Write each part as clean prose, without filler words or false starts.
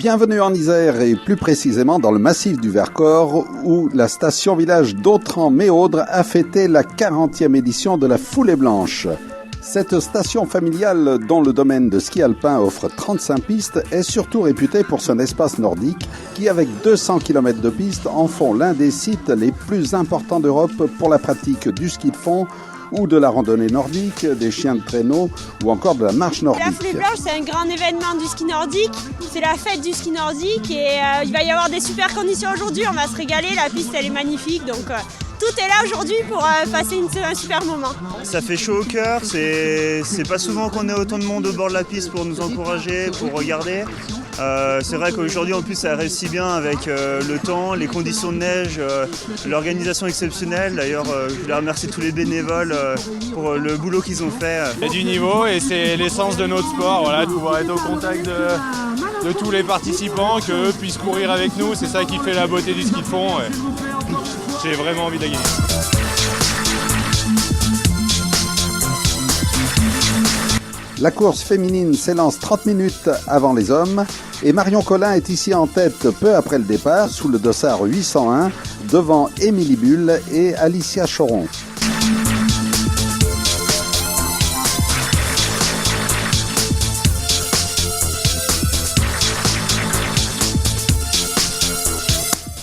Bienvenue en Isère et plus précisément dans le massif du Vercors où la station village d'Autran-Méaudre a fêté la 40e édition de la Foulée Blanche. Cette station familiale dont le domaine de ski alpin offre 35 pistes est surtout réputée pour son espace nordique qui avec 200 km de pistes en font l'un des sites les plus importants d'Europe pour la pratique du ski de fond ou de la randonnée nordique, des chiens de traîneau ou encore de la marche nordique. La Foulée Blanche, c'est un grand événement du ski nordique, c'est la fête du ski nordique et il va y avoir des super conditions aujourd'hui, on va se régaler, la piste elle est magnifique donc tout est là aujourd'hui pour passer un super moment. Ça fait chaud au cœur, c'est pas souvent qu'on ait autant de monde au bord de la piste pour nous encourager, pour regarder. C'est vrai qu'aujourd'hui en plus ça réussit bien avec le temps, les conditions de neige, l'organisation exceptionnelle. D'ailleurs je voulais remercier tous les bénévoles pour le boulot qu'ils ont fait. Il y a du niveau et c'est l'essence de notre sport, voilà, de pouvoir être au contact de tous les participants, qu'eux puissent courir avec nous, c'est ça qui fait la beauté du ski de fond. J'ai vraiment envie de la gagner. La course féminine s'élance 30 minutes avant les hommes et Marion Collin est ici en tête peu après le départ sous le dossard 801 devant Émilie Bull et Alicia Choron.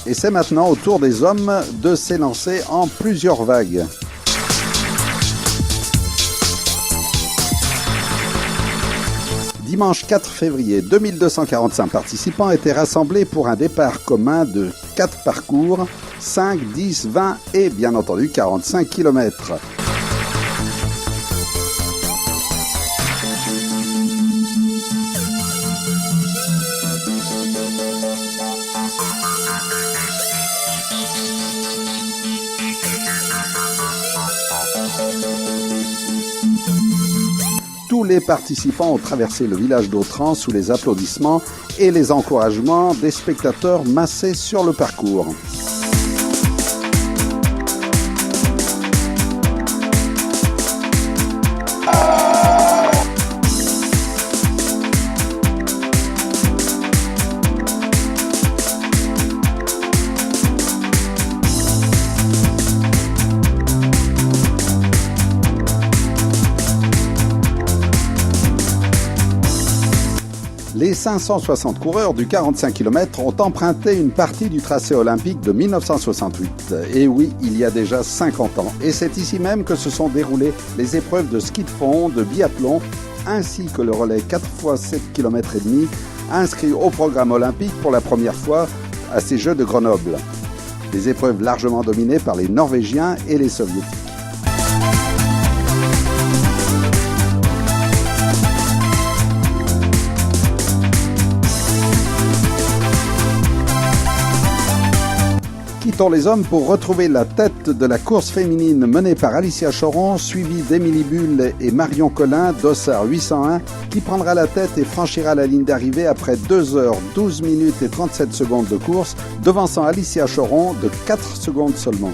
Et c'est maintenant au tour des hommes de s'élancer en plusieurs vagues. Dimanche 4 février, 2245 participants étaient rassemblés pour un départ commun de 4 parcours, 5, 10, 20 et bien entendu 45 km. Tous les participants ont traversé le village d'Autran sous les applaudissements et les encouragements des spectateurs massés sur le parcours. Les 560 coureurs du 45 km ont emprunté une partie du tracé olympique de 1968. Et oui, il y a déjà 50 ans. Et c'est ici même que se sont déroulées les épreuves de ski de fond, de biathlon, ainsi que le relais 4 x 7 km et demi, inscrit au programme olympique pour la première fois à ces Jeux de Grenoble. Des épreuves largement dominées par les Norvégiens et les Soviétiques. Quittons les hommes pour retrouver la tête de la course féminine menée par Alicia Choron, suivie d'Émilie Bull et Marion Collin, dossard 801, qui prendra la tête et franchira la ligne d'arrivée après 2 heures 12 minutes et 37 secondes de course, devançant Alicia Choron de 4 secondes seulement.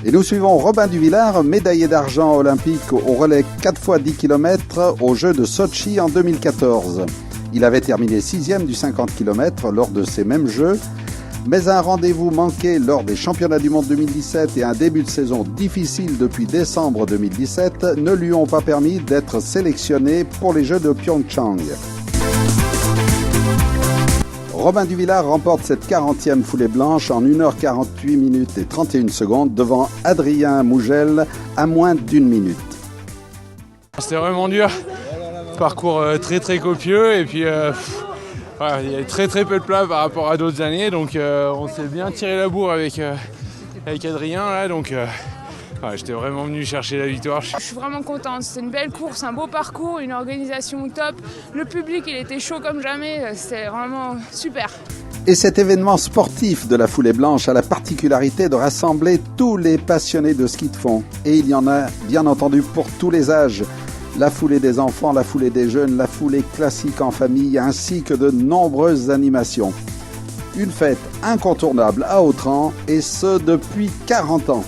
Et nous suivons Robin Duvillard, médaillé d'argent olympique au relais 4 x 10 km aux Jeux de Sochi en 2014. Il avait terminé 6e du 50 km lors de ces mêmes Jeux, mais un rendez-vous manqué lors des championnats du monde 2017 et un début de saison difficile depuis décembre 2017 ne lui ont pas permis d'être sélectionné pour les Jeux de Pyeongchang. Robin Duvillard remporte cette 40e foulée blanche en 1h48 minutes et 31 secondes devant Adrien Mougel à moins d'1 minute. C'était vraiment dur, parcours très très copieux et puis il y a très très peu de plats par rapport à d'autres années donc on s'est bien tiré la bourre avec Adrien là donc j'étais vraiment venu chercher la victoire. Je suis vraiment contente, c'était une belle course, un beau parcours, une organisation top. Le public il était chaud comme jamais, c'était vraiment super. Et cet événement sportif de la Foulée Blanche a la particularité de rassembler tous les passionnés de ski de fond. Et il y en a bien entendu pour tous les âges. La foulée des enfants, la foulée des jeunes, la foulée classique en famille ainsi que de nombreuses animations. Une fête incontournable à Autran, et ce depuis 40 ans.